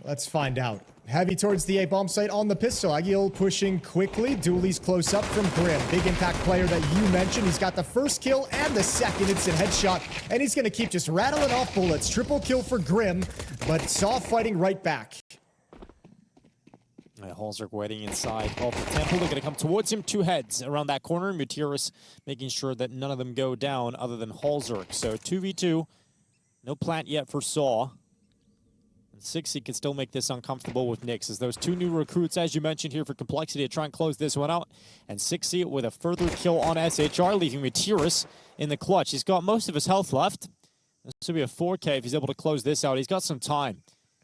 Let's find out. Heavy towards the A bomb site on the pistol. Agil pushing quickly. Dooley's close up from Grim. Big impact player that you mentioned. He's got the first kill and the second instant headshot. And he's going to keep just rattling off bullets. Triple kill for Grim, but sAw fighting right back. Halzerk waiting inside of the temple. They're going to come towards him. Two heads around that corner. Mutiris making sure that none of them go down other than Halzerk. So 2v2. No plant yet for sAw. And sixy can still make this uncomfortable with Nyx, as those two new recruits, as you mentioned here, for Complexity to try and close this one out. And sixy with a further kill on SHR, leaving Mutiris in the clutch. He's got most of his health left. This will be a 4K if he's able to close this out. He's got some time.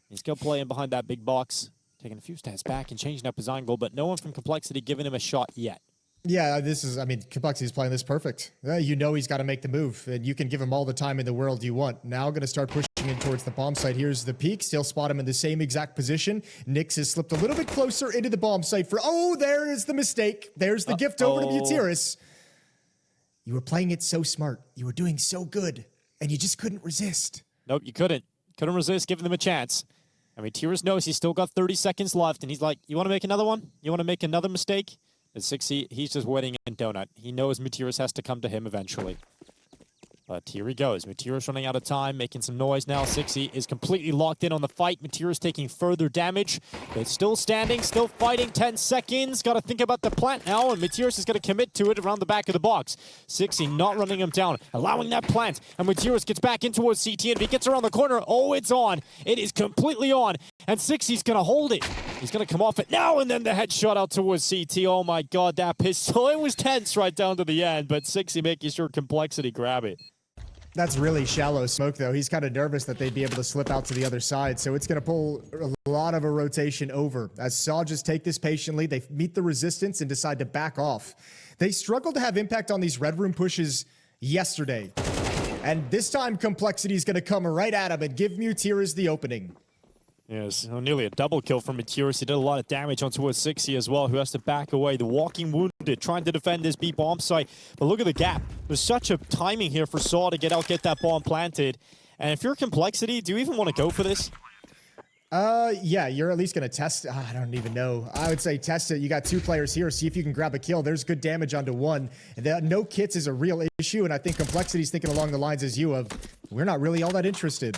He's going to play in behind that big box. Taking a few steps back and changing up his angle, but no one from Complexity giving him a shot yet. Yeah, this is, I mean, Complexity's playing this perfect. You know he's got to make the move, and you can give him all the time in the world you want. Now going to start pushing in towards the bomb site. Here's the peak. Still spot him in the same exact position. Nyx has slipped a little bit closer into the bomb site for, oh, there is the mistake. There's the gift over to Mutiris. You were playing it so smart. You were doing so good, and you just couldn't resist. Nope, you couldn't. Couldn't resist giving them a chance. I mean, Mutiris knows he's still got 30 seconds left, and he's like, you want to make another one? You want to make another mistake? At sixy, he's just waiting in donut. He knows Mutiris has to come to him eventually. But here he goes. Mutiris running out of time, making some noise now. sixy is completely locked in on the fight. Mutiris taking further damage, but still standing, still fighting. 10 seconds. Got to think about the plant now, and Mutiris is going to commit to it around the back of the box. sixy not running him down, allowing that plant. And Mutiris gets back in towards CT, and if he gets around the corner, oh, it's on. It is completely on, and sixy's going to hold it. He's going to come off it now, and then the headshot out towards CT. Oh my god, that pistol. It was tense right down to the end, but sixy making sure Complexity grab it. That's really shallow smoke, though. He's kind of nervous that they'd be able to slip out to the other side, so it's going to pull a lot of a rotation over. As sAw just take this patiently, they meet the resistance and decide to back off. They struggled to have impact on these red room pushes yesterday, and this time Complexity is going to come right at him and give Mutiris the opening. Yes, nearly a double kill from Mutiris. He did a lot of damage on towards sixy as well, who has to back away. The walking wounded, trying to defend this B bomb site. But look at the gap. There's such a timing here for sAw to get that bomb planted. And if you're Complexity, do you even want to go for this? Yeah, you're at least going to test. I don't even know. I would say test it. You got two players here. See if you can grab a kill. There's good damage onto one. No kits is a real issue, and I think Complexity's thinking along the lines as you of, we're not really all that interested.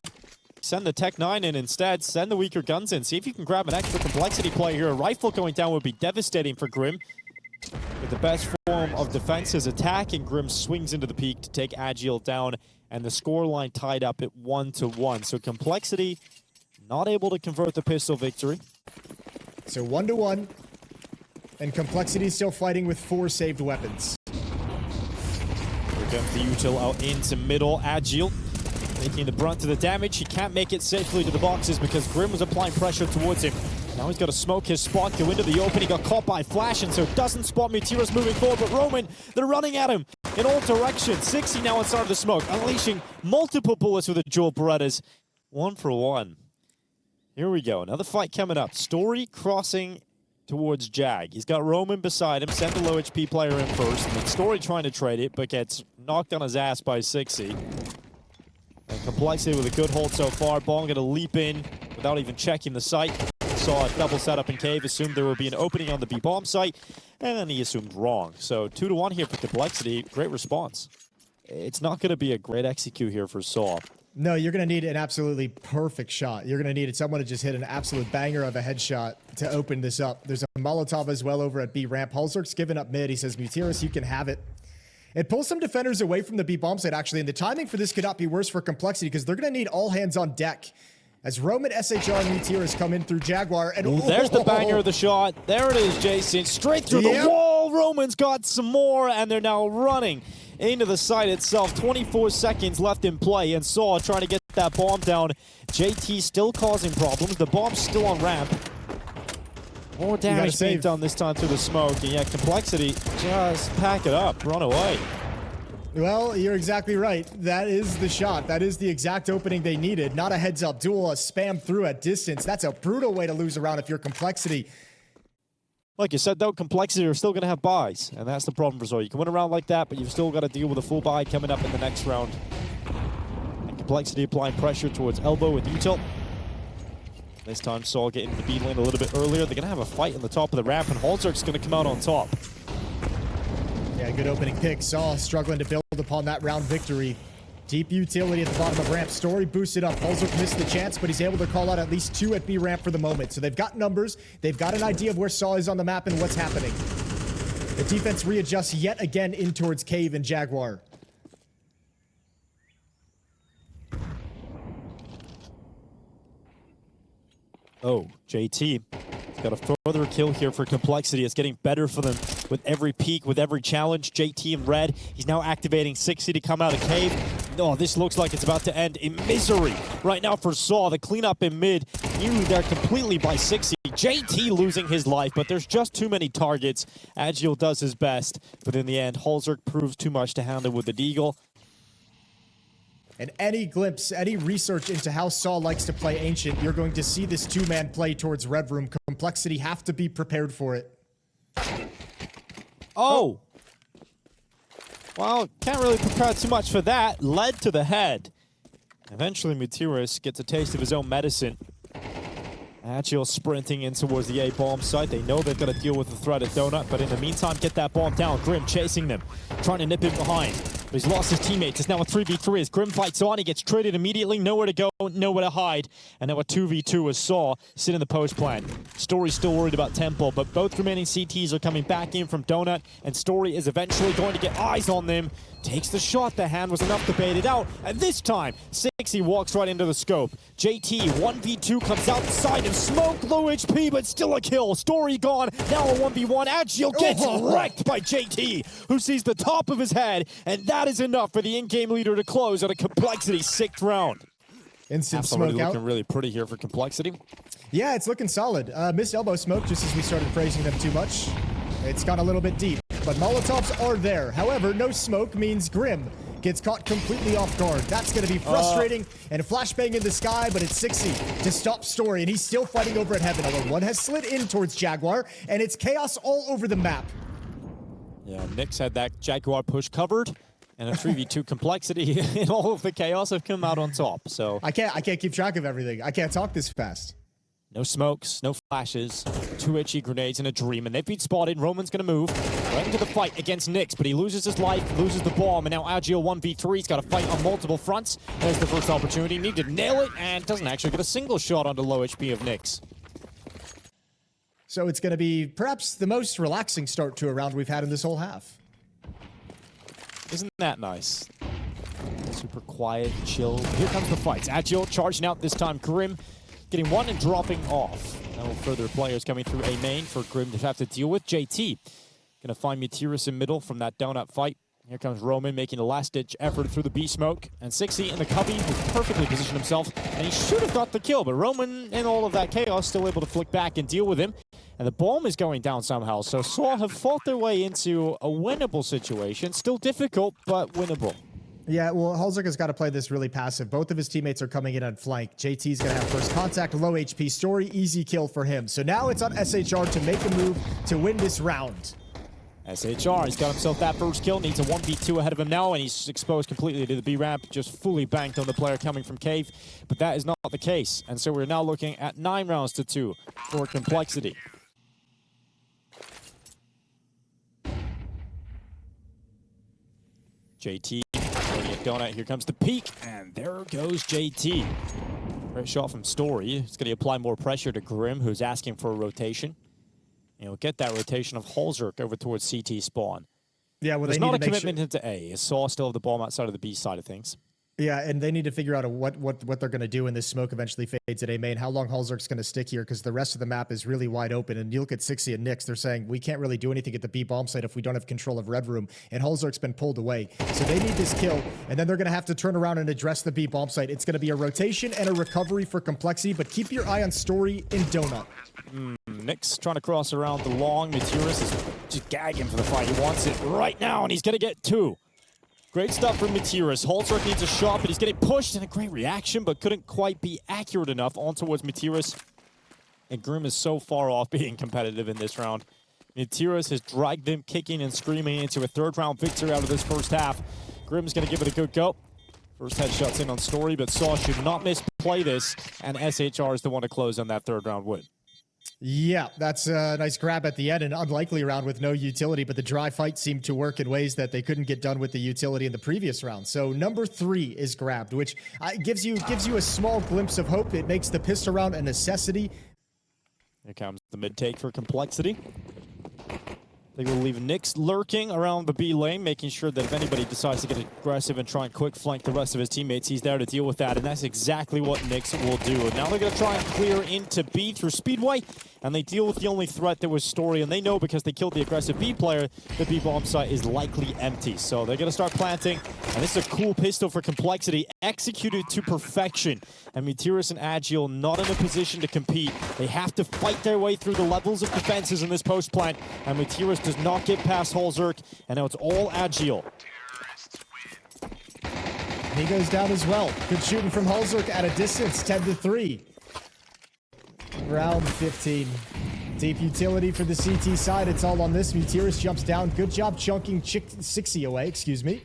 Send the Tech 9 in instead. Send the weaker guns in. See if you can grab an extra Complexity player here. A rifle going down would be devastating for Grim. But the best form of defense is attack, and Grim swings into the peak to take Agil down, and the scoreline tied up at 1-1. So Complexity not able to convert the pistol victory. So 1-1, and Complexity still fighting with 4 saved weapons. Here comes the util out into middle. Agil taking the brunt of the damage. He can't make it safely to the boxes because Grim was applying pressure towards him. Now he's got to smoke his spot, go into the open. He got caught by Flash, and so doesn't spot Mutiris moving forward. But Roman, they're running at him in all directions. sixy now inside of the smoke, unleashing multiple bullets with the dual Berettas. 1 for 1. Here we go. Another fight coming up. Story crossing towards Jag. He's got Roman beside him. Send the low HP player in first. And then Story trying to trade it, but gets knocked on his ass by sixy. And Complexity with a good hold so far. Ball going to leap in without even checking the site. Saw a double setup in cave, assumed there would be an opening on the B bomb site, and then he assumed wrong. So 2-1 here for Complexity. Great response. It's not going to be a great execute here for sAw. No, you're going to need an absolutely perfect shot. You're going to need someone to just hit an absolute banger of a headshot to open this up. There's a Molotov as well over at B ramp. Halzerk's giving up mid. He says, Mutiris, you can have it. It pulls some defenders away from the B bomb site, actually, and the timing for this could not be worse for Complexity because they're going to need all hands on deck. As Roman, SHR, and Mutiris come in through Jaguar. And there's the banger of the shot. There it is, Jason. Straight through the wall. Roman's got some more, and they're now running into the site itself. 24 seconds left in play, and sAw trying to get that bomb down. JT still causing problems. The bomb's still on ramp. More damage being done this time through the smoke, and yet Complexity just pack it up, run away. Well, you're exactly right. That is the shot. That is the exact opening they needed. Not a heads-up duel, a spam through at distance. That's a brutal way to lose a round if you're Complexity. Like you said, though, Complexity are still going to have buys, and that's the problem for sAw. You can win a round like that, but you've still got to deal with a full buy coming up in the next round. And Complexity applying pressure towards elbow with util. This time sAw getting the B lane a little bit earlier. They're going to have a fight on the top of the ramp, and holzerk's going to come out on top. Yeah, good opening pick. sAw struggling to build upon that round victory. Deep utility at the bottom of ramp. Story boosted up. holzerk missed the chance, but he's able to call out at least 2 at B ramp for the moment. So they've got numbers. They've got an idea of where sAw is on the map and what's happening. The defense readjusts yet again in towards Cave and Jaguar. Oh, JT has got a further kill here for Complexity. It's getting better for them with every peak, with every challenge. JT in red. He's now activating 60 to come out of Cave. Oh, this looks like it's about to end in misery right now for sAw. The cleanup in mid, nearly there completely by 60. JT losing his life, but there's just too many targets. Agile does his best, but in the end, holzerk proves too much to handle with the Deagle. And any glimpse, any research into how sAw likes to play Ancient, you're going to see this 2-man play towards Red Room. Complexity have to be prepared for it. Oh! Well, can't really prepare too much for that. Led to the head. Eventually, Mutiris gets a taste of his own medicine. Agile sprinting in towards the A bomb site. They know they've got to deal with the threat at Donut, but in the meantime, get that bomb down. Grim chasing them, trying to nip him behind. But he's lost his teammates. It's now a 3v3 as Grim fights on. He gets traded immediately. Nowhere to go, nowhere to hide. And now a 2v2 as sAw sit in the post plan. Story's still worried about Temple, but both remaining CTs are coming back in from Donut, and Story is eventually going to get eyes on them. Takes the shot. The hand was enough to bait it out. And this time, 60 walks right into the scope. JT, 1v2 comes outside of smoke. Low HP, but still a kill. Story gone. Now a 1v1. Agile gets wrecked by JT, who sees the top of his head. And that is enough for the in-game leader to close at a Complexity 6th round. Instant Half's smoke already out. looking really pretty here for Complexity. Yeah, it's looking solid. Missed elbow smoke just as we started praising them too much. It's gone a little bit deep, but Molotovs are there. However, no smoke means Grim gets caught completely off guard. That's going to be frustrating. And a flashbang in the sky, but it's 60 to stop Story, and he's still fighting over at Heaven. Although one has slid in towards Jaguar, and it's chaos all over the map. Yeah, Nyx had that Jaguar push covered, and a 3v2 Complexity, and all of the chaos have come out on top. So I can't keep track of everything. I can't talk this fast. no smokes, no flashes, 2 HE grenades and a dream, and they've been spotted. Roman's gonna move right into the fight against Nyx, but he loses his life, loses the bomb, and now Agile 1v3. He's got to fight on multiple fronts. There's the first opportunity. Need to nail it, and doesn't actually get a single shot onto low HP of Nyx. So it's going to be perhaps the most relaxing start to a round we've had in this whole half. Isn't that nice? Super quiet, chill. Here comes the fights. Agile charging out this time. Grim getting one and dropping off. No further players coming through A main for Grim to have to deal with. JT gonna find Mutiris in middle from that donut fight. Here comes Roman making a last-ditch effort through the B smoke. And 60 in the cubby, who perfectly positioned himself. And he should have got the kill, but Roman, in all of that chaos, still able to flick back and deal with him. And the bomb is going down somehow. So sAw have fought their way into a winnable situation. Still difficult, but winnable. Yeah, well, holzerk has got to play this really passive. Both of his teammates are coming in on flank. JT's going to have first contact, low HP. Story, easy kill for him. So now it's on SHR to make a move to win this round. SHR, he's got himself that first kill, needs a 1v2 ahead of him now, and he's exposed completely to the B ramp, just fully banked on the player coming from Cave. But that is not the case, and so we're now looking at 9 rounds to 2 for Complexity. JT, loading at Donut, here comes the peak, and there goes JT. Great shot from Story. It's going to apply more pressure to Grim, who's asking for a rotation. And we'll get that rotation of holzerk over towards CT spawn. Yeah, well, there's they need not a to make commitment into A. sAw still have the bomb outside of the B side of things. Yeah, and they need to figure out what they're going to do when this smoke eventually fades at A main. How long holzerk's going to stick here, because the rest of the map is really wide open. And you look at 60 and Nyx, they're saying, we can't really do anything at the B bomb site if we don't have control of Red Room. And holzerk's been pulled away. So they need this kill, and then they're going to have to turn around and address the B bomb site. It's going to be a rotation and a recovery for Complexity, but keep your eye on Story in Donut. Nyx trying to cross around the long. Mutiris is just gagging for the fight. He wants it right now, and he's going to get 2. Great stuff from Mutiris. holzerk needs a shot, but he's getting pushed, and a great reaction, but couldn't quite be accurate enough on towards Mutiris. And Grim is so far off being competitive in this round. Mutiris has dragged them kicking and screaming into a 3rd round victory out of this first half. Grim's going to give it a good go. First headshots in on Story, but sAw should not misplay this, and SHR is the one to close on that third round win. Yeah, that's a nice grab at the end, an unlikely round with no utility, but the dry fight seemed to work in ways that they couldn't get done with the utility in the previous round. So number 3 is grabbed, which gives you a small glimpse of hope. It makes the pistol round a necessity. Here comes the mid take for Complexity. They will leave Nyx lurking around the B lane, making sure that if anybody decides to get aggressive and try and quick flank the rest of his teammates, he's there to deal with that, and that's exactly what Nyx will do. And now they're going to try and clear into B through Speedway, and they deal with the only threat that was Story, and they know because they killed the aggressive B player, the B bomb site is likely empty. So they're going to start planting, and this is a cool pistol for Complexity, executed to perfection. And Meteorus and Agile not in a position to compete. They have to fight their way through the levels of defenses in this post plant, and Meteorus does not get past Holzerk, and now it's all Agile. He goes down as well. Good shooting from Holzerk at a distance, 10-3. Round 15. Deep utility for the CT side. It's all on this. Meteorus jumps down. Good job chunking Sixy away, excuse me.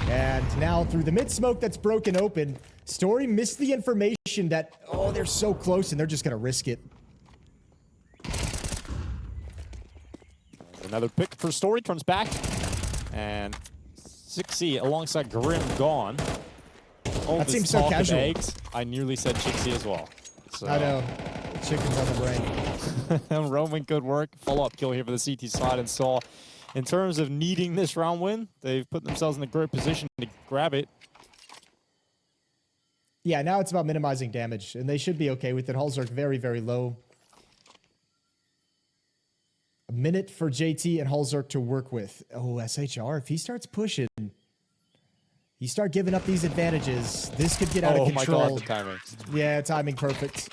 And now through the mid smoke that's broken open, Story missed the information that, oh, they're so close and they're just going to risk it. Another pick for Story, turns back. And Sixy alongside Grim gone. Oh, that seems so casual. Eggs. I nearly said Chixie as well. So. I know. Chicken's on the brain. Roman, good work. Follow-up kill here for the CT side, and sAw, in terms of needing this round win, they've put themselves in a great position to grab it. Yeah, now it's about minimizing damage, and they should be okay with it. Holzerk very, very low. A minute for JT and Holzerk to work with. Oh, SHR, if he starts pushing, you start giving up these advantages, this could get out of control. Oh my God, the timing. Yeah, timing perfect.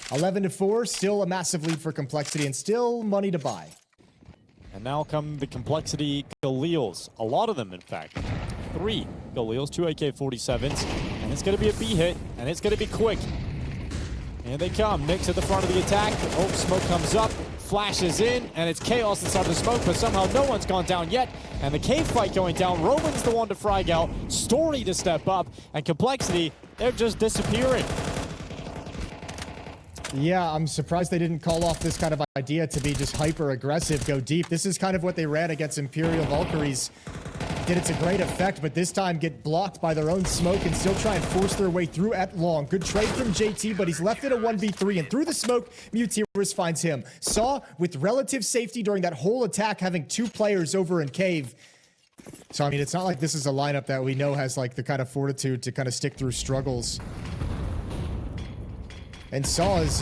11-4, still a massive lead for Complexity and still money to buy. And now come the Complexity Galeals. A lot of them, in fact. 3 Galeals, 2 AK-47s, and it's going to be a B hit, and it's going to be quick. Here they come. Nyx at the front of the attack. Oh, smoke comes up, flashes in, and it's chaos inside the smoke, but somehow no one's gone down yet. And the cave fight going down. Roman's the one to frag out. Story to step up, and Complexity, they're just disappearing. Yeah, I'm surprised they didn't call off this kind of idea to be just hyper-aggressive, go deep. This is kind of what they ran against Imperial Valkyries. Did it to great effect, but this time get blocked by their own smoke and still try and force their way through at long. Good trade from JT, but he's left in a 1v3, and through the smoke, Meteorus finds him. sAw, with relative safety during that whole attack, having 2 players over in cave. So, I mean, it's not like this is a lineup that we know has, like, the kind of fortitude to kind of stick through struggles. And sAw's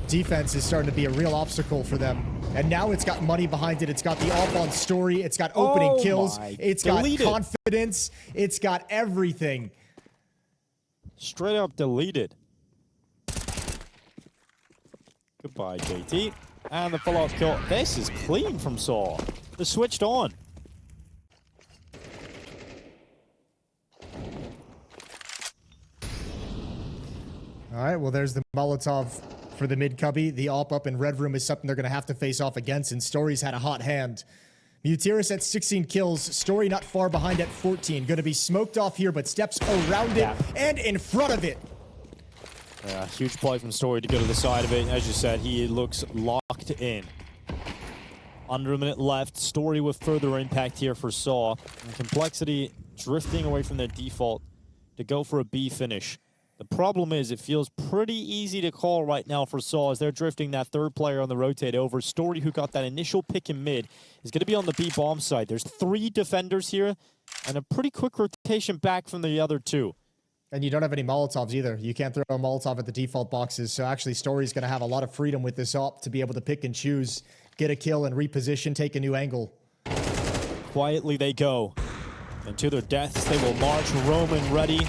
defense is starting to be a real obstacle for them. And now it's got money behind it. It's got the off on Story. It's got opening kills. It's got confidence. It's got everything. Straight up deleted. Goodbye, JT. And the follow-up kill. This is clean from sAw. They're switched on. All right, well, there's the Molotov for the mid-cubby. The AWP up in Red Room is something they're going to have to face off against, and Story's had a hot hand. Meteorus at 16 kills. Story not far behind at 14. Going to be smoked off here, but steps around it and in front of it. Yeah, huge play from Story to go to the side of it. As you said, he looks locked in. Under a minute left. Story with further impact here for sAw. And Complexity drifting away from their default to go for a B finish. The problem is it feels pretty easy to call right now for sAw as they're drifting that third player on the rotate over. Story, who got that initial pick in mid, is going to be on the B bomb side. There's 3 defenders here and a pretty quick rotation back from the other 2. And you don't have any Molotovs either. You can't throw a Molotov at the default boxes. So actually Story's going to have a lot of freedom with this AWP to be able to pick and choose, get a kill and reposition, take a new angle. Quietly they go. And to their deaths, they will march. Roman ready.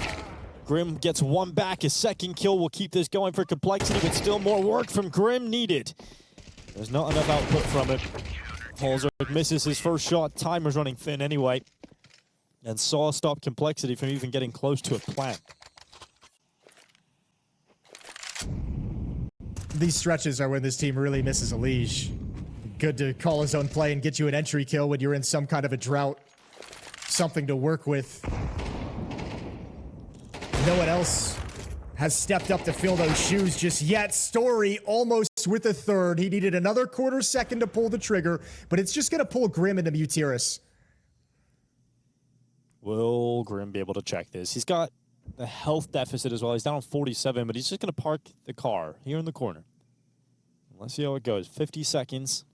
Grim gets 1 back. His second kill will keep this going for Complexity, but still more work from Grim needed. There's not enough output from it. Holzerk misses his first shot. Timer's running thin anyway. And sAw stopped Complexity from even getting close to a plant. These stretches are when this team really misses a leash. Good to call his own play and get you an entry kill when you're in some kind of a drought. Something to work with. No one else has stepped up to fill those shoes just yet. Story almost with a third. He needed another quarter second to pull the trigger, but it's just going to pull Grim into MUTiris. Will Grim be able to check this? He's got a health deficit as well. He's down on 47, but he's just going to park the car here in the corner. Let's see how it goes. 50 seconds.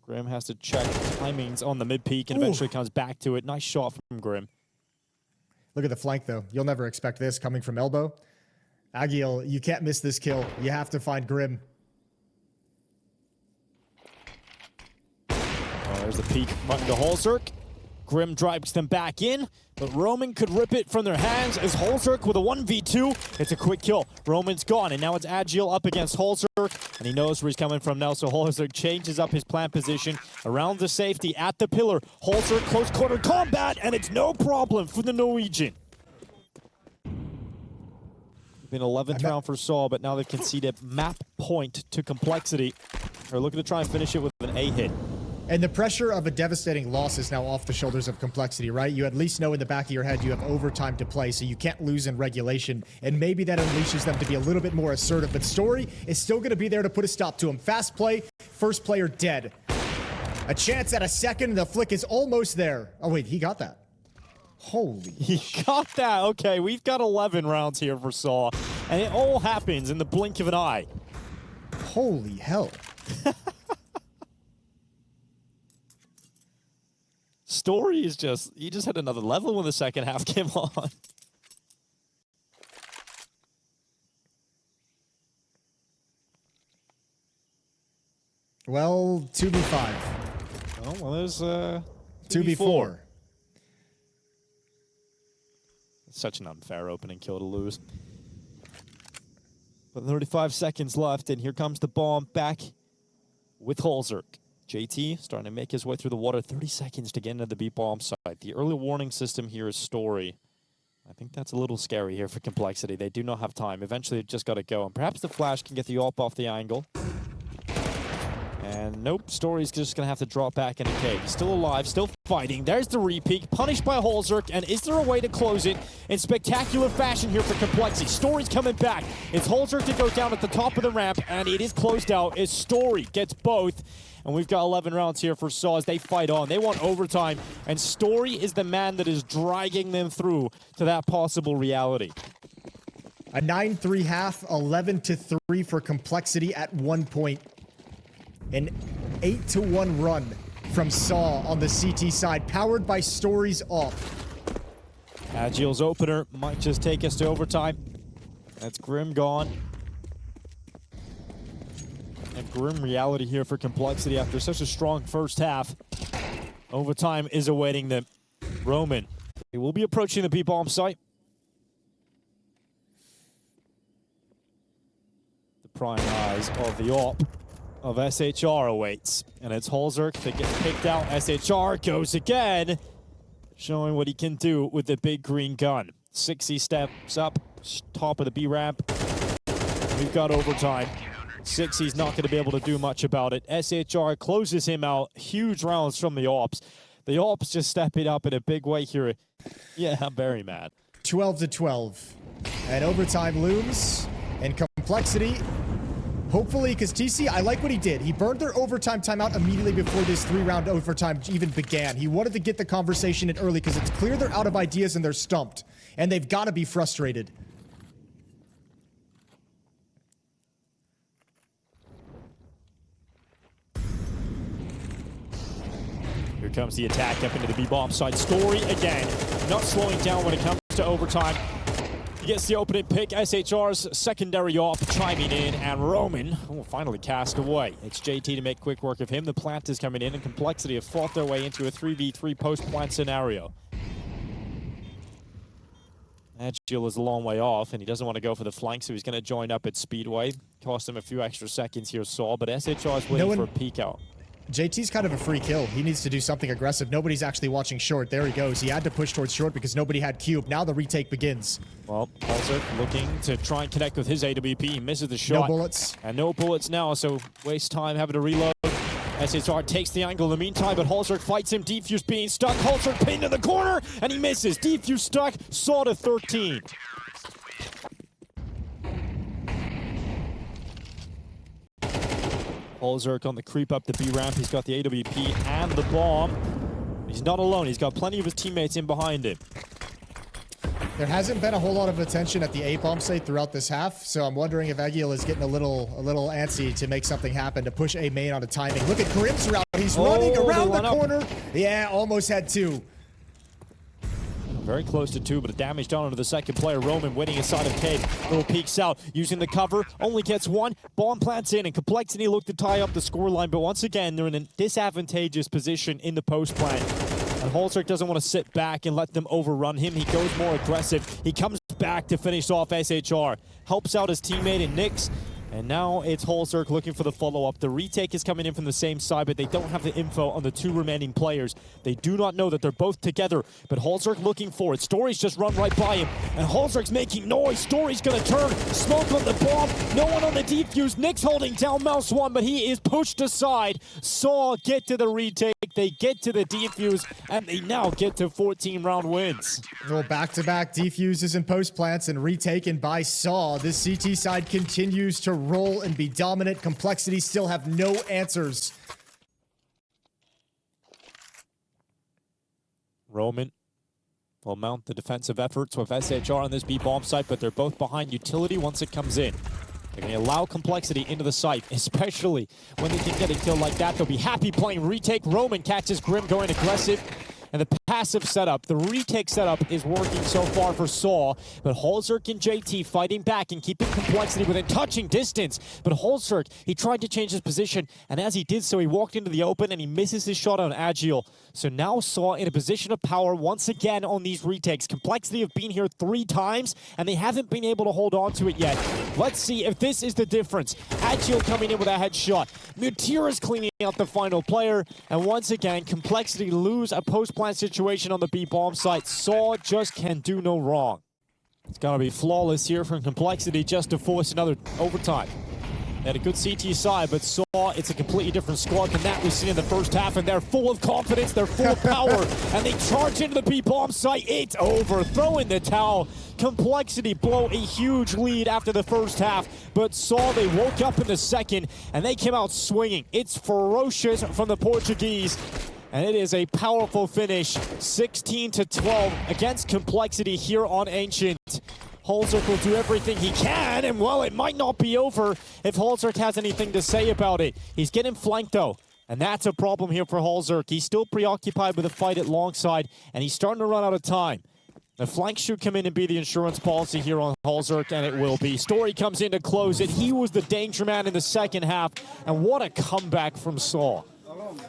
Grim has to check timings on the mid-peak and eventually comes back to it. Nice shot from Grim. Look at the flank, though. You'll never expect this coming from elbow. Agiel, you can't miss this kill. You have to find Grim. Oh, there's the peak button to Holzerk. Grim drives them back in, but Roman could rip it from their hands as Holzerk with a 1v2. It's a quick kill. Roman's gone, and now it's Agiel up against Holzerk, and he knows where he's coming from now, so Holzerk changes up his plant position around the safety at the pillar. Holzerk close quarter combat, and it's no problem for the Norwegian. Been 11th round for sAw, but now they've conceded map point to Complexity. They're looking to try and finish it with an A hit. And the pressure of a devastating loss is now off the shoulders of Complexity, right? You at least know in the back of your head you have overtime to play, so you can't lose in regulation. And maybe that unleashes them to be a little bit more assertive. But Story is still going to be there to put a stop to him. Fast play, first player dead. A chance at a second, and the flick is almost there. Oh, wait, he got that. Holy He got that. Okay, we've got 11 rounds here for sAw, and it all happens in the blink of an eye. Holy hell. Story is just, he just had another level when the second half came on. Well, 2v5. Oh, well, there's 2v4. It's such an unfair opening kill to lose. But 35 seconds left, and here comes the bomb back with Holzerk. JT starting to make his way through the water. 30 seconds to get into the B bomb site. The early warning system here is Story. I think that's a little scary here for Complexity. They do not have time. Eventually, they've just got to go. And perhaps the flash can get the AWP off the angle. And nope, Story's just going to have to drop back in a cave. He's still alive, still fighting. There's the re-peak, punished by Holzerk. And is there a way to close it in spectacular fashion here for Complexity? Story's coming back. It's Holzerk to go down at the top of the ramp, and it is closed out as Story gets both. And we've got 11 rounds here for sAw as they fight on. They want overtime, and Story is the man that is dragging them through to that possible reality. A 9-3 half, 11-3 for Complexity at one point. An 8-1 run from sAw on the CT side, powered by Story's off. Agiel's opener might just take us to overtime. That's Grim gone. And grim reality here for Complexity after such a strong first half. Overtime is awaiting them. Roman, he will be approaching the B-bomb site. The prying eyes of the AWP of SHR awaits. And it's Holzerk that gets picked out. SHR goes again, showing what he can do with the big green gun. 60 steps up, top of the B ramp. We've got overtime. 60's not going to be able to do much about it. SHR closes him out. Huge rounds from the AWPs. The AWPs just stepping up in a big way here. Yeah, I'm very mad. 12-12. And overtime looms. And Complexity, hopefully, because TC, I like what he did. He burned their overtime timeout immediately before this 3-round overtime even began. He wanted to get the conversation in early because it's clear they're out of ideas and they're stumped. And they've got to be frustrated. Here comes the attack up into the B-bomb side. Story again, not slowing down when it comes to overtime. He gets the opening pick. SHR's secondary AWP chiming in, and Roman will finally cast away. It's JT to make quick work of him. The plant is coming in, and Complexity have fought their way into a 3v3 post-plant scenario. Agiel is a long way off, and he doesn't want to go for the flank, so he's going to join up at Speedway. Cost him a few extra seconds here, sAw, but SHR is waiting for a peek out. JT's kind of a free kill. He needs to do something aggressive. Nobody's actually watching short. There he goes. He had to push towards short because nobody had cube. Now the retake begins. Well, Holzerk looking to try and connect with his AWP. He misses the shot. No bullets. And no bullets now, so waste time having to reload. SHR takes the angle in the meantime, but Holzerk fights him. Defuse being stuck. Holzerk pinned in the corner, and he misses. Defuse stuck. sAw to 13. MongolZ on the creep up the B ramp. He's got the AWP and the bomb. He's not alone. He's got plenty of his teammates in behind him. There hasn't been a whole lot of attention at the A bomb site throughout this half, so I'm wondering if excl is getting a little antsy to make something happen, to push A main on a timing. Look at Grim's route. He's running around the corner. Yeah, almost had two. Very close to two, but a damage done onto the second player. Roman winning inside of Cade. Little peeks out, using the cover, only gets one. Bomb plants in, and Complexity look to tie up the scoreline, but once again, they're in a disadvantageous position in the post plant. And MongolZ doesn't want to sit back and let them overrun him. He goes more aggressive. He comes back to finish off SHR. Helps out his teammate in Nyx. And now it's MongolZ looking for the follow-up. The retake is coming in from the same side, but they don't have the info on the two remaining players. They do not know that they're both together, but MongolZ looking for it. Story's just run right by him, and MongolZ's making noise. Story's gonna turn. Smoke on the bomb. No one on the defuse. Nyx holding down MOUZ 1, but he is pushed aside. sAw get to the retake. They get to the defuse, and they now get to 14-round wins. Well, back-to-back defuses and post plants and retaken by sAw. This CT side continues to roll and be dominant. Complexity still have no answers. Roman will mount the defensive efforts with SHR on this B bomb site, but they're both behind utility once it comes in. They're going to allow Complexity into the site, especially when they can get a kill like that. They'll be happy playing retake. Roman catches Grim going aggressive. And the passive setup, the retake setup is working so far for sAw, but MongolZ and JT fighting back and keeping Complexity within touching distance. But MongolZ, he tried to change his position, and as he did so, he walked into the open and he misses his shot on excl. So now sAw in a position of power once again on these retakes. Complexity have been here 3 times, and they haven't been able to hold on to it yet. Let's see if this is the difference. excl coming in with a headshot. MIBR is cleaning out the final player, and once again, Complexity lose a post-plant situation on the B bomb site. sAw just can do no wrong. It's got to be flawless here from Complexity just to force another overtime. They had a good CT side, but sAw, it's a completely different squad than that we've seen in the first half, and they're full of confidence, they're full of power, and they charge into the B bomb site. It's over. Throw in the towel. Complexity blow a huge lead after the first half, but sAw, they woke up in the second, and they came out swinging. It's ferocious from the Portuguese. And it is a powerful finish, 16-12 against Complexity here on Ancient. MongolZ will do everything he can, and well, it might not be over if MongolZ has anything to say about it. He's getting flanked though, and that's a problem here for MongolZ. He's still preoccupied with the fight at longside, and he's starting to run out of time. The flank should come in and be the insurance policy here on MongolZ, and it will be. Story comes in to close it. He was the danger man in the second half, and what a comeback from sAw.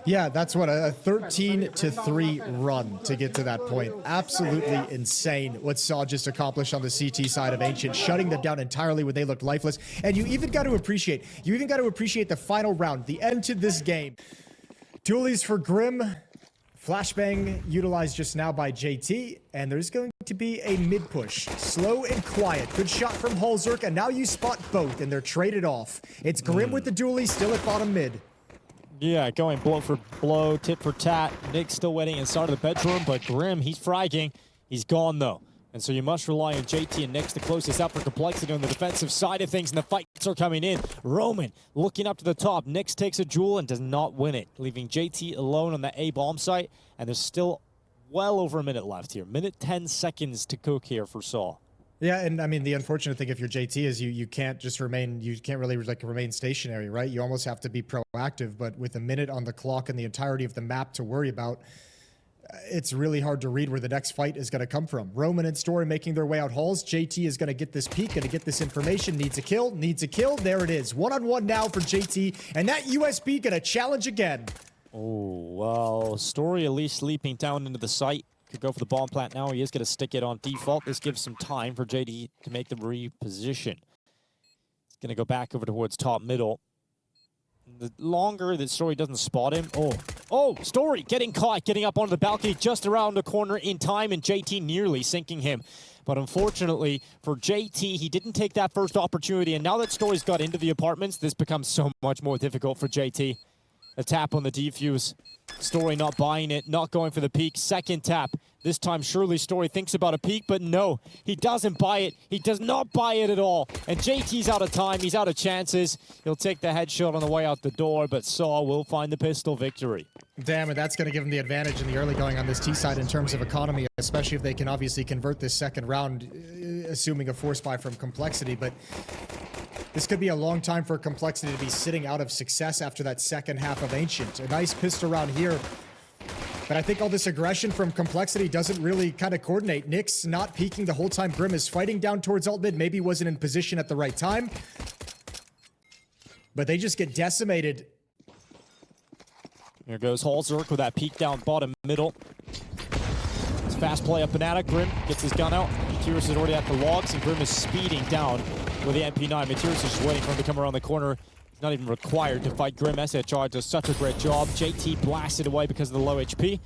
Yeah, that's what, a 13-3 run to get to that point. Absolutely insane what sAw just accomplished on the CT side of Ancient, shutting them down entirely when they looked lifeless. And you even got to appreciate the final round, the end to this game. Dualies for Grim, flashbang utilized just now by JT, and there's going to be a mid push. Slow and quiet. Good shot from MongolZ, and now you spot both, and they're traded off. It's Grim with the dually, still at bottom mid. Yeah, going blow for blow, tit for tat. Nick's still waiting inside of the bedroom, but Grim, he's fragging. He's gone, though. And so you must rely on JT and Nyx to close this out for Complexity on the defensive side of things, and the fights are coming in. Roman looking up to the top. Nyx takes a jewel and does not win it, leaving JT alone on the A bomb site, and there's still well over a minute left here. Minute 10 seconds to cook here for sAw. Yeah, and I mean, the unfortunate thing if you're JT is you can't just remain, you can't really like remain stationary, right? You almost have to be proactive, but with a minute on the clock and the entirety of the map to worry about, it's really hard to read where the next fight is going to come from. Roman and Story making their way out halls. JT is going to get this peek, going to get this information, needs a kill. There it is. One-on-one now for JT, and that USB going to challenge again. Oh, well, Story at least leaping down into the site. Could go for the bomb plant now. He is going to stick it on default. This gives some time for JD to make the reposition. He's going to go back over towards top middle. The longer that Story doesn't spot him. Oh, Story getting caught, getting up onto the balcony just around the corner in time, and JT nearly sinking him. But unfortunately for JT, he didn't take that first opportunity, and now that Story's got into the apartments, this becomes so much more difficult for JT. A tap on the defuse. Story not buying it, not going for the peek. Second tap. This time, surely Story thinks about a peek, but no, he doesn't buy it. He does not buy it at all. And JT's out of time. He's out of chances. He'll take the headshot on the way out the door, but sAw will find the pistol victory. Damn, and that's going to give them the advantage in the early going on this T side in terms of economy, especially if they can obviously convert this second round, assuming a force buy from Complexity. But this could be a long time for Complexity to be sitting out of success after that second half of Ancient. A nice pistol round here. But I think all this aggression from Complexity doesn't really kind of coordinate. Nick's not peeking the whole time. Grim is fighting down towards alt mid. Maybe wasn't in position at the right time. But they just get decimated. Here goes MongolZ with that peek down bottom middle. It's fast play up Banana. Grim gets his gun out. Materis is already at the logs, and Grim is speeding down with the MP9. Materis is just waiting for him to come around the corner. He's not even required to fight Grim. sHR does such a great job. JT blasted away because of the low HP.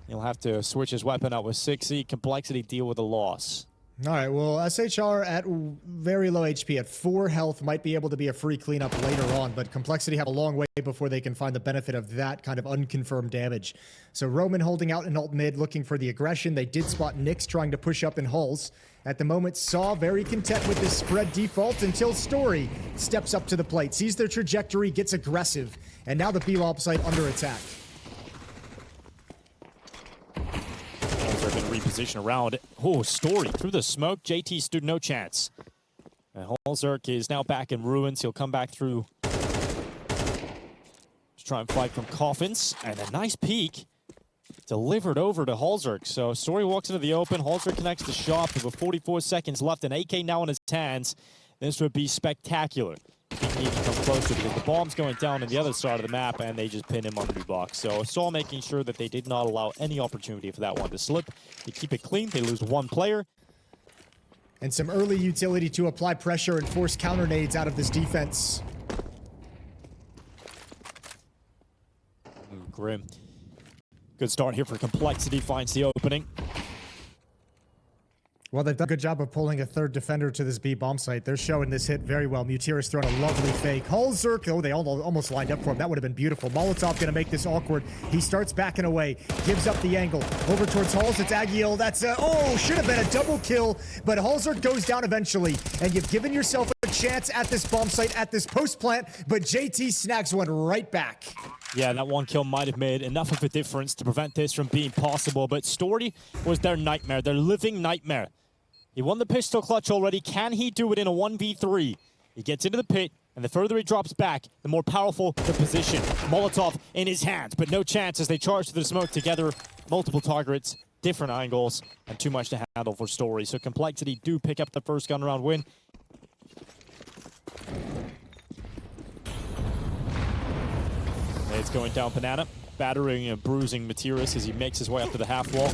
He'll have to switch his weapon out with 6E. Complexity deal with a loss. All right, well, sHR at very low HP, at 4 health, might be able to be a free cleanup later on, but Complexity have a long way before they can find the benefit of that kind of unconfirmed damage. So Roman holding out in alt mid, looking for the aggression. They did spot Nyx trying to push up in hulls. At the moment, sAw very content with this spread default until Story steps up to the plate, sees their trajectory, gets aggressive, and now the B-Lob site under attack. They're going to reposition around. Oh, Story through the smoke. JT stood no chance. And MongolZ is now back in ruins. He'll come back through. Just try and fight from coffins. And a nice peek delivered over to MongolZ. So Story walks into the open. MongolZ connects the shot with 44 seconds left. An AK now in his hands. This would be spectacular. He can even come closer because the bomb's going down on the other side of the map and they just pin him on the box. So sAw making sure that they did not allow any opportunity for that one to slip. They keep it clean. They lose one player. And some early utility to apply pressure and force counter nades out of this defense. Ooh, Grim. Good start here for Complexity. Finds the opening. Well, they've done a good job of pulling a third defender to this B bomb site. They're showing this hit very well. Materis throwing a lovely fake. MongolZ, oh, they almost lined up for him. That would have been beautiful. Molotov going to make this awkward. He starts backing away, gives up the angle. Over towards Halls, it's Agiel. That's oh, should have been a double kill, but MongolZ goes down eventually. And you've given yourself a chance at this bomb site, at this post plant, but JT snags one right back. Yeah, that one kill might have made enough of a difference to prevent this from being possible, but Story was their nightmare, their living nightmare. He won the pistol clutch already. Can he do it in a 1v3? He gets into the pit, and the further he drops back, the more powerful the position. Molotov in his hands, but no chance as they charge to the smoke together. Multiple targets, different angles, and too much to handle for Story. So Complexity do pick up the first gun round win. It's going down Banana, battering and bruising Materis as he makes his way up to the half wall.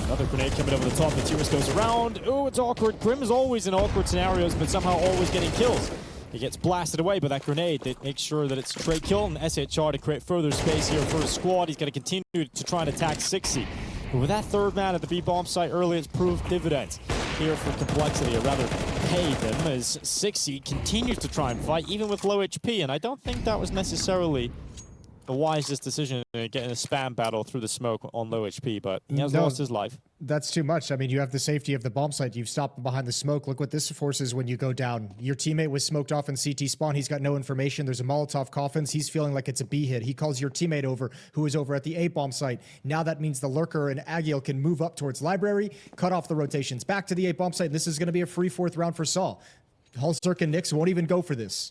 Another grenade coming over the top. Materis goes around. Oh, it's awkward. Grim is always in awkward scenarios, but somehow always getting kills. He gets blasted away by that grenade that makes sure that it's a straight kill, and sHR to create further space here for his squad. He's going to continue to try and attack 6C. But with that third man at the B bomb site early, it's proved dividends here for Complexity, or rather pay them, as 6C continues to try and fight, even with low HP. And I don't think that was necessarily the wisest decision, getting a spam battle through the smoke on low HP, but he has lost his life. That's too much. I mean, you have the safety of the bomb site. You've stopped behind the smoke. Look what this forces when you go down. Your teammate was smoked off in CT spawn. He's got no information. There's a Molotov coffins. He's feeling like it's a B hit. He calls your teammate over, who is over at the A bomb site. Now that means the Lurker and Agiel can move up towards Library, cut off the rotations back to the A bomb site. This is going to be a free fourth round for sAw. MongolZ and Nyx won't even go for this.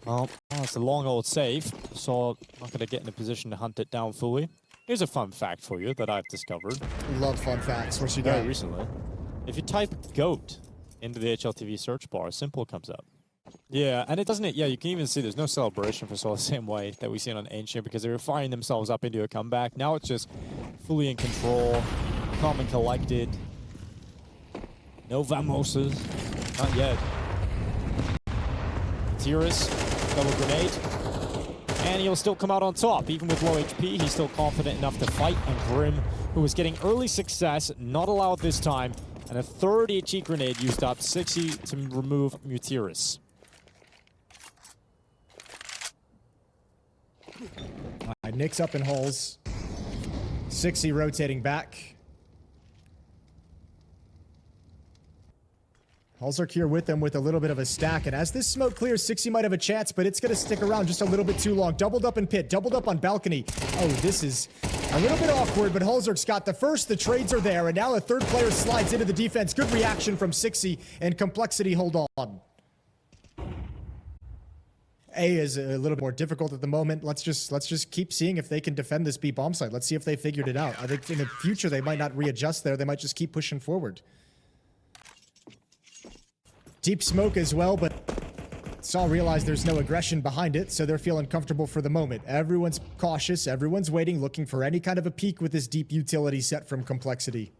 Well, it's a long old save, so not going to get in a position to hunt it down fully. Here's a fun fact for you that I've discovered. Love fun facts. What you got? Very recently. If you type GOAT into the HLTV search bar, Simple comes up. Yeah, and it doesn't, yeah, you can even see there's no celebration for sAw the same way that we see it on Ancient, because they were firing themselves up into a comeback. Now it's just fully in control, calm and collected. No vamoses. Not yet. Materis, double grenade, and he'll still come out on top. Even with low HP, he's still confident enough to fight, and Grim, who was getting early success, not allowed this time, and a third HE grenade used up, 60 to remove Materis. All right, Nick's up in holes. sixy rotating back. Hulzark here with them with a little bit of a stack, and as this smoke clears, sixy might have a chance, but it's going to stick around just a little bit too long. Doubled up in pit, doubled up on balcony. Oh, this is a little bit awkward, but Hulzark's got the first, the trades are there, and now a third player slides into the defense. Good reaction from sixy, and Complexity hold on. A is a little bit more difficult at the moment. Let's just keep seeing if they can defend this B bomb site. Let's see if they figured it out. I think in the future they might not readjust there. They might just keep pushing forward. Deep smoke as well, but sAw realized there's no aggression behind it, so they're feeling comfortable for the moment. Everyone's cautious, everyone's waiting, looking for any kind of a peek with this deep utility set from Complexity.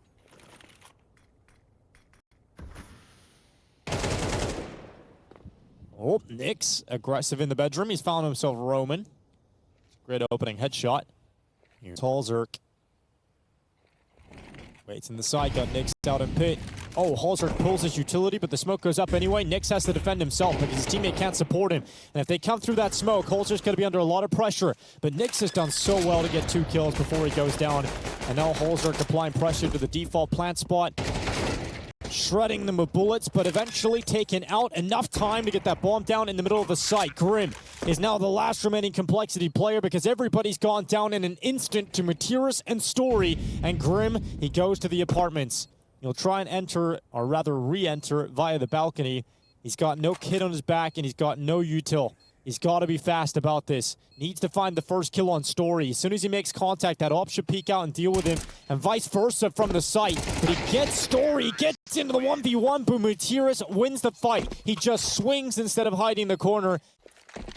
Oh, Nyx aggressive in the bedroom. He's found himself Roman. Great opening headshot. Here's Hulzark. Waits in the side, got Nyx out in pit. Oh, Hulzark pulls his utility, but the smoke goes up anyway. Nyx has to defend himself because his teammate can't support him. And if they come through that smoke, Hulzark's going to be under a lot of pressure. But Nyx has done so well to get 2 kills before he goes down. And now Hulzark applying pressure to the default plant spot. Shredding them with bullets, but eventually taken out. Enough time to get that bomb down in the middle of the site. Grim is now the last remaining Complexity player because everybody's gone down in an instant to Materis and Story. And Grim, he goes to the apartments. He'll try and enter, or rather re-enter, via the balcony. He's got no kit on his back, and he's got no util. He's got to be fast about this. Needs to find the first kill on Story. As soon as he makes contact, that op should peek out and deal with him, and vice versa from the site. But he gets Story, he gets into the 1v1, but Materis wins the fight. He just swings instead of hiding the corner.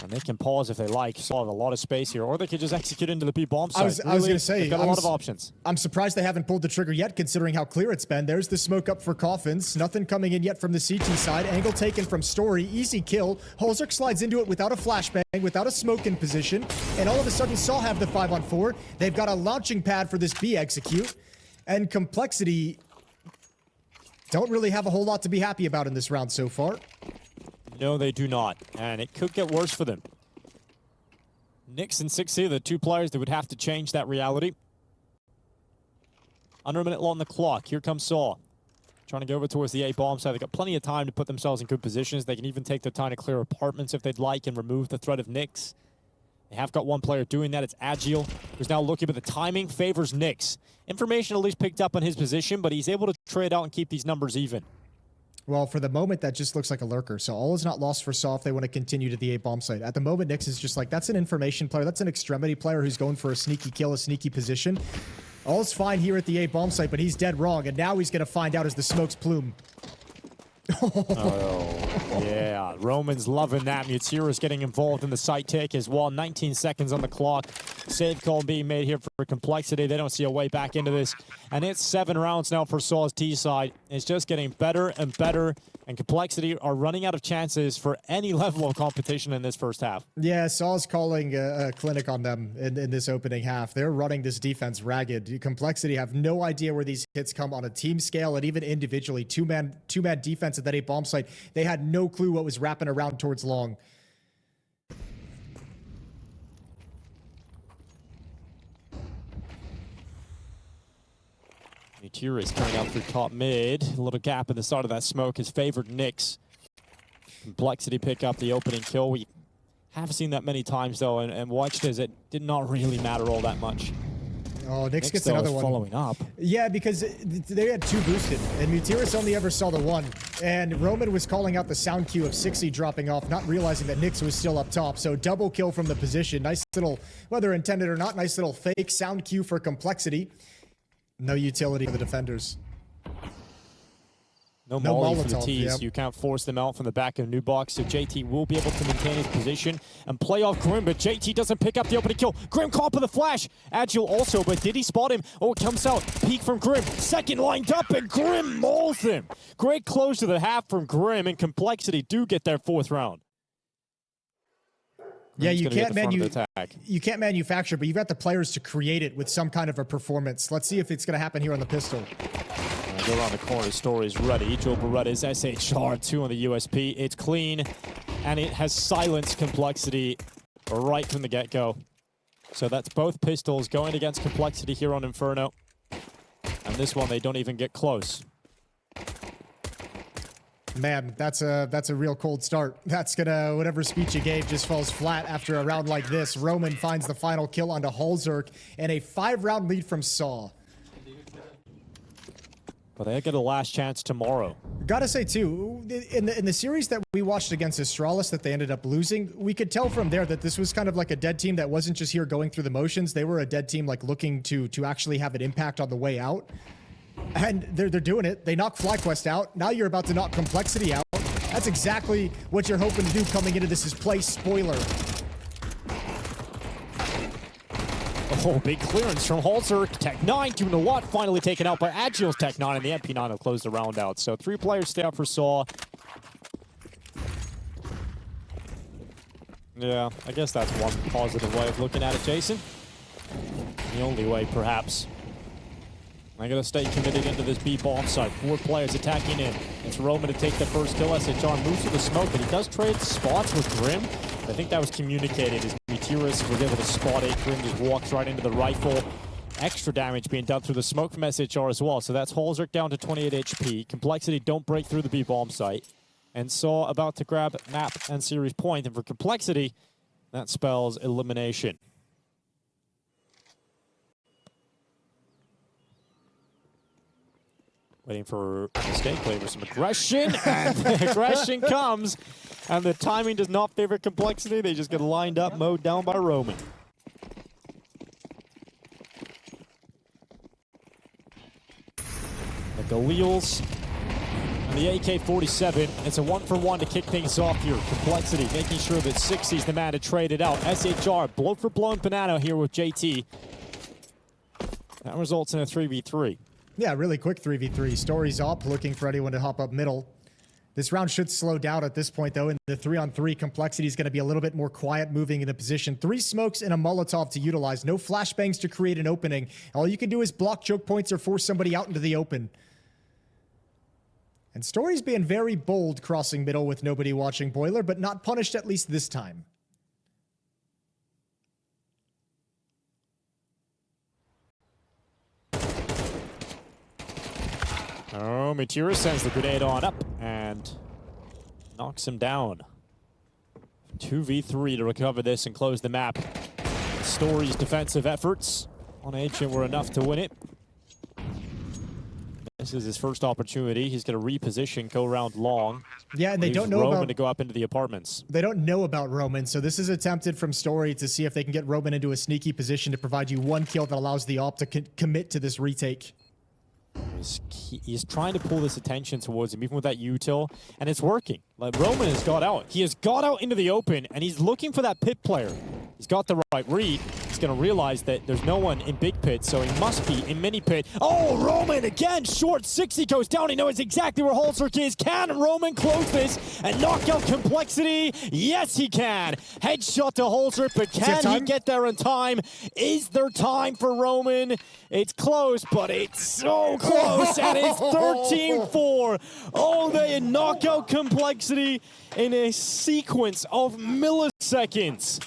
And they can pause if they like. Still have a lot of space here, or they could just execute into the B bomb site. I was going to say, they've got a lot of options. I'm surprised they haven't pulled the trigger yet, considering how clear it's been. There's the smoke up for Coffins. Nothing coming in yet from the CT side. Angle taken from Story. Easy kill. Hulzark slides into it without a flashbang, without a smoke in position, and all of a sudden sAw have the 5-on-4. They've got a launching pad for this B execute, and Complexity don't really have a whole lot to be happy about in this round so far. No, they do not, and it could get worse for them. Nyx and sixy are the 2 players that would have to change that reality. Under a minute long on the clock. Here comes sAw. Trying to go over towards the A bomb side. They've got plenty of time to put themselves in good positions. They can even take their time to clear apartments if they'd like and remove the threat of Nyx. They have got one player doing that. It's Agile, who's now looking, but the timing favors Nyx. Information at least picked up on his position, but he's able to trade out and keep these numbers even. Well, for the moment, that just looks like a lurker. So all is not lost for sAw if they want to continue to the A bomb site. At the moment, Nyx is just like, that's an information player. That's an extremity player who's going for a sneaky kill, a sneaky position. All's fine here at the A bomb site, but he's dead wrong. And now he's going to find out as the smokes plume. Oh, yeah. Roman's loving that. Materis getting involved in the site take as well. 19 seconds on the clock. Save call being made here for Complexity. They don't see a way back into this. And it's 7 rounds now for sAw's T side. It's just getting better and better. And Complexity are running out of chances for any level of competition in this first half. Yeah, sAw's calling a clinic on them in this opening half. They're running this defense ragged. Complexity have no idea where these hits come on a team scale and even individually. Two-man defense at that A bomb site. They had no clue what was wrapping around towards long. Materis coming out through top mid. A little gap in the side of that smoke has favored Nyx. Complexity pick up the opening kill. We have seen that many times though, and watched as it did not really matter all that much. Oh, Nyx gets another one. Following up. Yeah, because they had 2 boosted, and Materis only ever saw the 1. And Roman was calling out the sound cue of sixy dropping off, not realizing that Nyx was still up top. So double kill from the position. Nice little, whether intended or not, nice little fake sound cue for Complexity. No utility for the defenders. No molly for the Molotov, T's. yep. You can't force them out from the back of New Box, so JT will be able to maintain his position and play off Grim, but JT doesn't pick up the opening kill. Grim caught with the flash. Agile also, but did he spot him? Oh, it comes out. Peek from Grim. Second lined up, and Grim mauls him. Great close to the half from Grim, and Complexity do get their 4th round. Yeah, you can't manufacture, but you've got the players to create it with some kind of a performance. Let's see if it's going to happen here on the pistol. Go around the corner, Story's ready. Joe Beretta's SHR2 on the USP. It's clean, and it has silenced Complexity right from the get-go. So that's both pistols going against Complexity here on Inferno. And this one, they don't even get close. Man, that's a real cold start. That's gonna, whatever speech you gave just falls flat after a round like this. Roman finds the final kill onto MongolZ and a 5-round lead from sAw. But they get a last chance tomorrow. Gotta say too, in the series that we watched against Astralis that they ended up losing, we could tell from there that this was kind of like a dead team that wasn't just here going through the motions. They were a dead team like looking to actually have an impact on the way out. And they're doing it. They knocked FlyQuest out. Now you're about to knock Complexity out. That's exactly what you're hoping to do coming into this is play spoiler. Oh, big clearance from MongolZ. Tech 9 doing a lot, finally taken out by Agil's Tech 9, and the MP9 will close the round out. So 3 players stay out for sAw. Yeah, I guess that's one positive way of looking at it, Jason. The only way, perhaps. I'm going to stay committed into this B bomb site. 4 players attacking in. It's Roman to take the first kill. sAw moves to the smoke, but he does trade spots with Grim. I think that was communicated as Meteorus was able to spot it. Grim just walks right into the rifle. Extra damage being done through the smoke from sAw as well. So that's MongolZ down to 28 HP. Complexity don't break through the B bomb site. And sAw about to grab map and series point. And for Complexity, that spells elimination. Waiting for a mistake, waiting for some aggression, and the aggression comes, and the timing does not favor Complexity. They just get lined up, mowed down by Roman. The Galils and the AK-47. It's a 1-for-1 to kick things off here. Complexity making sure that 60's the man to trade it out. sAw blow for blow and banana here with JT. That results in a 3v3. Yeah, really quick 3v3. Story's up, looking for anyone to hop up middle. This round should slow down at this point, though. In the 3-on-3, Complexity is going to be a little bit more quiet moving into position. 3 smokes and a Molotov to utilize. No flashbangs to create an opening. All you can do is block choke points or force somebody out into the open. And Story's being very bold crossing middle with nobody watching Boiler, but not punished at least this time. Oh, Meteorus sends the grenade on up and knocks him down. 2v3 to recover this and close the map. Story's defensive efforts on Ancient were enough to win it. This is his first opportunity. He's going to reposition, go around long. Yeah, and they don't know Roman about to go up into the apartments. They don't know about Roman, so this is attempted from Story to see if they can get Roman into a sneaky position to provide you 1 kill that allows the op to commit to this retake. He's trying to pull this attention towards him, even with that util, and it's working. Like, Roman has got out. He has got out into the open, and he's looking for that pit player. He's got the right read. He's going to realize that there's no one in big pit, so he must be in mini pit. Oh, Roman again, short 60 goes down. He knows exactly where MongolZ is. Can Roman close this and knock out Complexity? Yes, he can. Headshot to MongolZ, but can he get there in time? Is there time for Roman? It's close, but it's so close, and it's 13-4. Oh, they knock out Complexity in a sequence of milliseconds.